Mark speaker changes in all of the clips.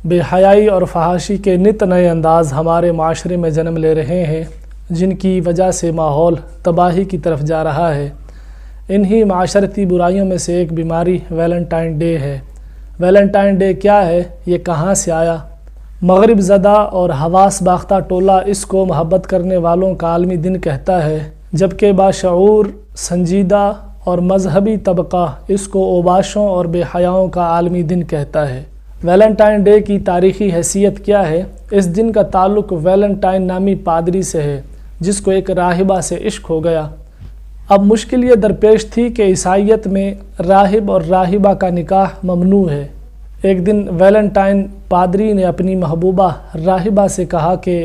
Speaker 1: بے حیائی اور فحاشی کے نت نئے انداز ہمارے معاشرے میں جنم لے رہے ہیں، جن کی وجہ سے ماحول تباہی کی طرف جا رہا ہے۔ انہی معاشرتی برائیوں میں سے ایک بیماری ویلنٹائن ڈے ہے۔ ویلنٹائن ڈے کیا ہے؟ یہ کہاں سے آیا؟ مغرب زدہ اور حواس باختہ ٹولہ اس کو محبت کرنے والوں کا عالمی دن کہتا ہے، جبکہ باشعور، سنجیدہ اور مذہبی طبقہ اس کو اوباشوں اور بے حیاؤں کا عالمی دن کہتا ہے۔ ویلنٹائن ڈے کی تاریخی حیثیت کیا ہے؟ اس دن کا تعلق ویلنٹائن نامی پادری سے ہے، جس کو ایک راہبہ سے عشق ہو گیا۔ اب مشکل یہ درپیش تھی کہ عیسائیت میں راہب اور راہبہ کا نکاح ممنوع ہے۔ ایک دن ویلنٹائن پادری نے اپنی محبوبہ راہبہ سے کہا کہ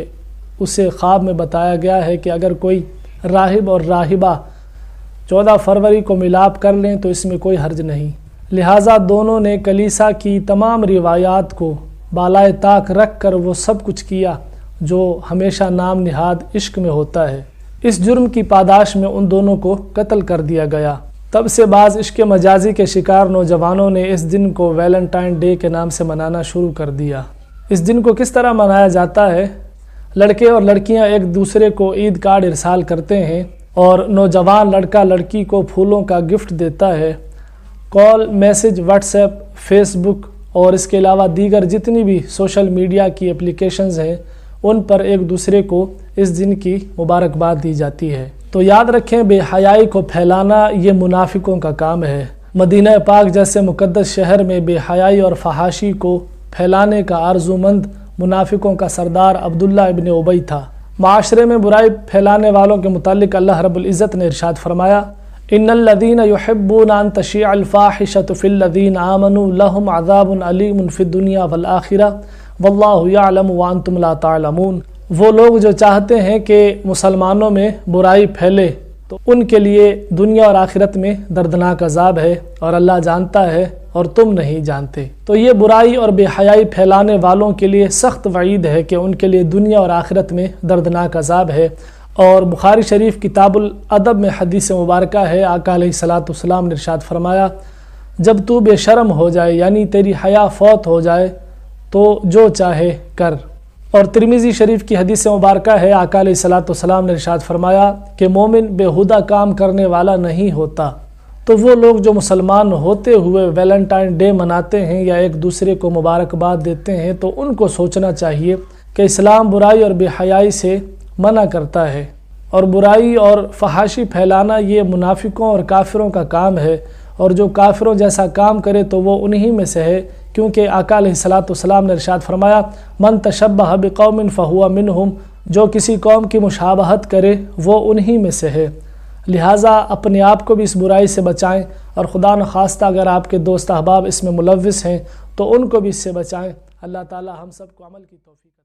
Speaker 1: اسے خواب میں بتایا گیا ہے کہ اگر کوئی راہب اور راہبہ 14 فروری کو ملاپ کر لیں تو اس میں کوئی حرج نہیں۔ لہٰذا دونوں نے کلیسا کی تمام روایات کو بالائے طاق رکھ کر وہ سب کچھ کیا جو ہمیشہ نام نہاد عشق میں ہوتا ہے۔ اس جرم کی پاداش میں ان دونوں کو قتل کر دیا گیا۔ تب سے بعض عشق مجازی کے شکار نوجوانوں نے اس دن کو ویلنٹائن ڈے کے نام سے منانا شروع کر دیا۔ اس دن کو کس طرح منایا جاتا ہے؟ لڑکے اور لڑکیاں ایک دوسرے کو عید کارڈ ارسال کرتے ہیں اور نوجوان لڑکا لڑکی کو پھولوں کا گفٹ دیتا ہے۔ کال، میسج، واٹس ایپ، فیس بک اور اس کے علاوہ دیگر جتنی بھی سوشل میڈیا کی اپلیکیشنز ہیں، ان پر ایک دوسرے کو اس دن کی مبارکباد دی جاتی ہے۔ تو یاد رکھیں، بے حیائی کو پھیلانا یہ منافقوں کا کام ہے۔ مدینہ پاک جیسے مقدس شہر میں بے حیائی اور فحاشی کو پھیلانے کا آرزومند منافقوں کا سردار عبداللہ ابن ابی تھا۔ معاشرے میں برائی پھیلانے والوں کے متعلق اللہ رب العزت نے ارشاد فرمایا، ان الذین یحبون ان تشیع الفاحشۃ فی الذین آمنوا لہم عذاب علیم فی الدنیا والآخرہ واللہ یعلم وانتم لا تعلمون۔ وہ لوگ جو چاہتے ہیں کہ مسلمانوں میں برائی پھیلے تو ان کے لیے دنیا اور آخرت میں دردناک عذاب ہے، اور اللہ جانتا ہے اور تم نہیں جانتے۔ تو یہ برائی اور بے حیائی پھیلانے والوں کے لیے سخت وعید ہے کہ ان کے لیے دنیا اور آخرت میں دردناک عذاب ہے۔ اور بخاری شریف کتاب الادب میں حدیث مبارکہ ہے، آقا علیہ الصلوۃ والسلام نے ارشاد فرمایا، جب تو بے شرم ہو جائے یعنی تیری حیا فوت ہو جائے تو جو چاہے کر۔ اور ترمذی شریف کی حدیث مبارکہ ہے، آقا علیہ الصلوۃ والسلام نے ارشاد فرمایا کہ مومن بےہودہ کام کرنے والا نہیں ہوتا۔ تو وہ لوگ جو مسلمان ہوتے ہوئے ویلنٹائن ڈے مناتے ہیں یا ایک دوسرے کو مبارکباد دیتے ہیں، تو ان کو سوچنا چاہیے کہ اسلام برائی اور بے حیائی سے منع کرتا ہے، اور برائی اور فحاشی پھیلانا یہ منافقوں اور کافروں کا کام ہے، اور جو کافروں جیسا کام کرے تو وہ انہی میں سے ہے، کیونکہ آقا علیہ الصلوۃ والسلام نے ارشاد فرمایا، من تشبہ بقوم فہو منہم، جو کسی قوم کی مشابہت کرے وہ انہی میں سے ہے۔ لہٰذا اپنے آپ کو بھی اس برائی سے بچائیں، اور خدا نخواستہ اگر آپ کے دوست احباب اس میں ملوث ہیں تو ان کو بھی اس سے بچائیں۔ اللہ تعالی ہم سب کو عمل کی توفیق